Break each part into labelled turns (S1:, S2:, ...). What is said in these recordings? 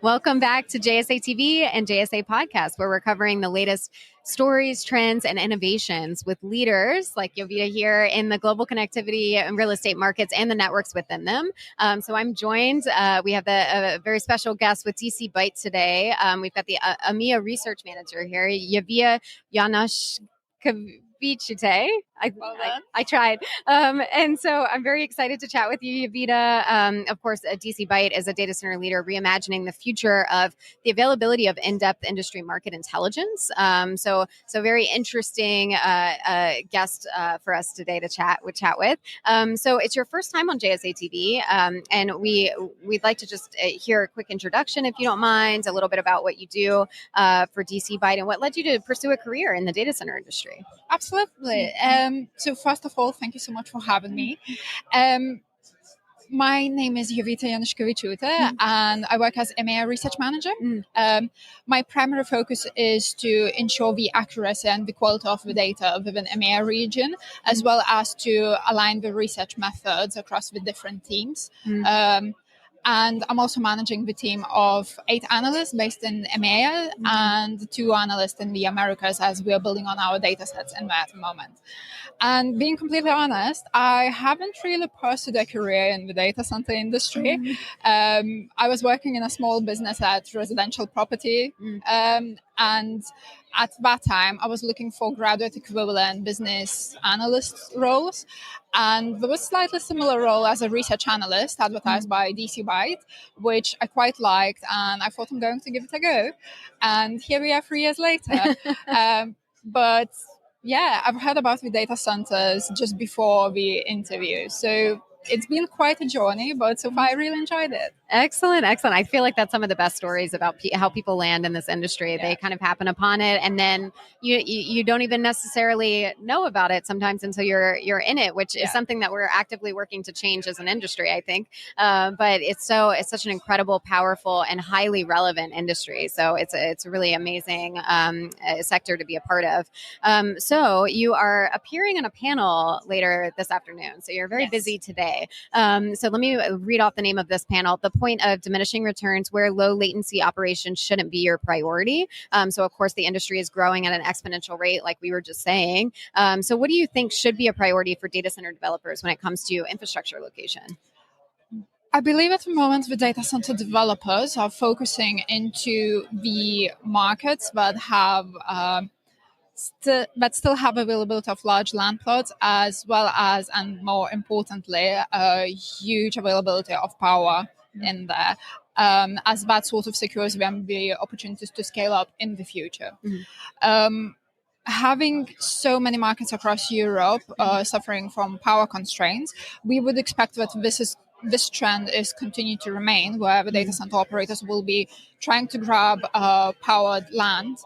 S1: Welcome back to JSA TV and JSA Podcast, where we're covering the latest stories, trends, and innovations with leaders like Jovita here in the global connectivity and real estate markets and the networks within them. So I'm joined. We have a very special guest with DC Byte today. We've got the EMEA research manager here, Jovita Januskeviciute. I tried. And so I'm very excited to chat with you, Jovita. Of course, DC Byte is a data center leader reimagining the future of the availability of in-depth industry market intelligence. So very interesting guest for us today to chat with. So it's your first time on JSA TV, and we'd like to just hear a quick introduction, if you don't mind, a little bit about what you do for DC Byte and what led you to pursue a career in the data center industry.
S2: Absolutely. So first of all, thank you so much for having me. My name is Jovita Januskeviciute, and I work as EMEA research manager. My primary focus is to ensure the accuracy and the quality of the data within EMEA region, as well as to align the research methods across the different teams. And I'm also managing the team of 8 analysts based in EMEA and 2 analysts in the Americas as we are building on our data sets in that moment. And being completely honest, I haven't really pursued a career in the data center industry. I was working in a small business at residential property. And at that time, I was looking for graduate equivalent business analyst roles. And there was a slightly similar role as a research analyst advertised by DC Byte, which I quite liked. And I thought I'm going to give it a go. And here we are 3 years later. But yeah, I've heard about the data centers just before the interview. So it's been quite a journey, but so far I really enjoyed it.
S1: Excellent. I feel like that's some of the best stories about how people land in this industry. Yeah. They kind of happen upon it, and then you don't even necessarily know about it sometimes until you're in it, which is something that we're actively working to change as an industry, I think. But it's such an incredible, powerful, and highly relevant industry. So it's a really amazing sector to be a part of. So you are appearing on a panel later this afternoon. So you're very busy today. So let me read off the name of this panel. The point of diminishing returns where low latency operations shouldn't be your priority. So of course the industry is growing at an exponential rate, like we were just saying. So what do you think should be a priority for data center developers when it comes to infrastructure location?
S2: I believe at the moment the data center developers are focusing into the markets that have still have availability of large land plots, as well as, and more importantly, a huge availability of power in there, as that sort of secures them the opportunities to scale up in the future. Having so many markets across Europe suffering from power constraints, we would expect that this trend is continuing to remain, where the data center operators will be trying to grab powered land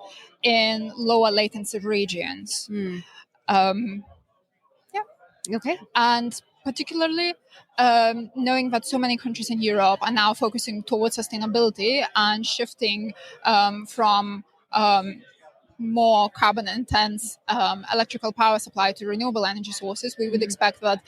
S2: in lower latency regions.
S1: Okay.
S2: And particularly knowing that so many countries in Europe are now focusing towards sustainability and shifting from more carbon intense electrical power supply to renewable energy sources, we would expect that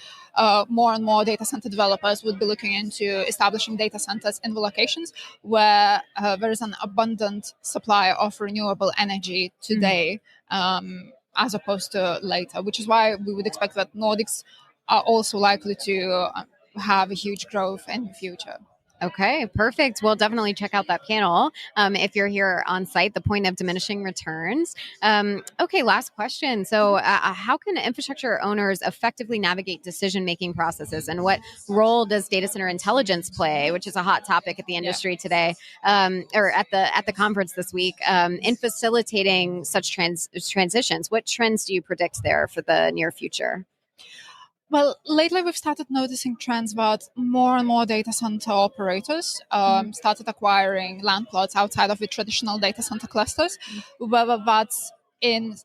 S2: more and more data center developers would be looking into establishing data centers in the locations where there is an abundant supply of renewable energy today, as opposed to later, which is why we would expect that Nordics are also likely to have a huge growth in the future.
S1: Okay, perfect. Well, definitely check out that panel if you're here on site, the point of diminishing returns. Okay, last question. So how can infrastructure owners effectively navigate decision-making processes, and what role does data center intelligence play, which is a hot topic at the industry today, or at the conference this week, in facilitating such transitions? What trends do you predict there for the near future?
S2: Well, lately we've started noticing trends that more and more data center operators started acquiring land plots outside of the traditional data center clusters, whether that's in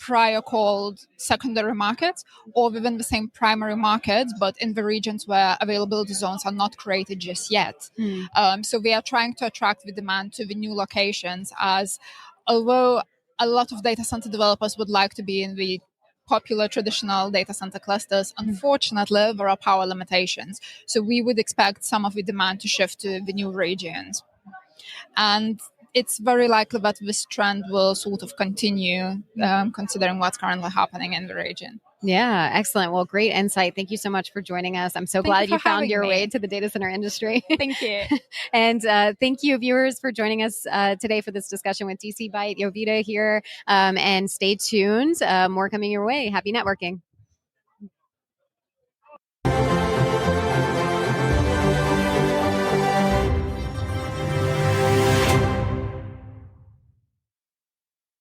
S2: prior called secondary markets or within the same primary markets, but in the regions where availability zones are not created just yet. So we are trying to attract the demand to the new locations, as although a lot of data center developers would like to be in the popular traditional data center clusters, unfortunately, there are power limitations. So we would expect some of the demand to shift to the new regions. And it's very likely that this trend will sort of continue, considering what's currently happening in the region.
S1: Yeah, excellent. Well, great insight. Thank you so much for joining us. I'm so glad you found your way to the data center industry.
S2: Thank you.
S1: And thank you, viewers, for joining us today for this discussion with DC Byte. Jovita here. And stay tuned. More coming your way. Happy networking.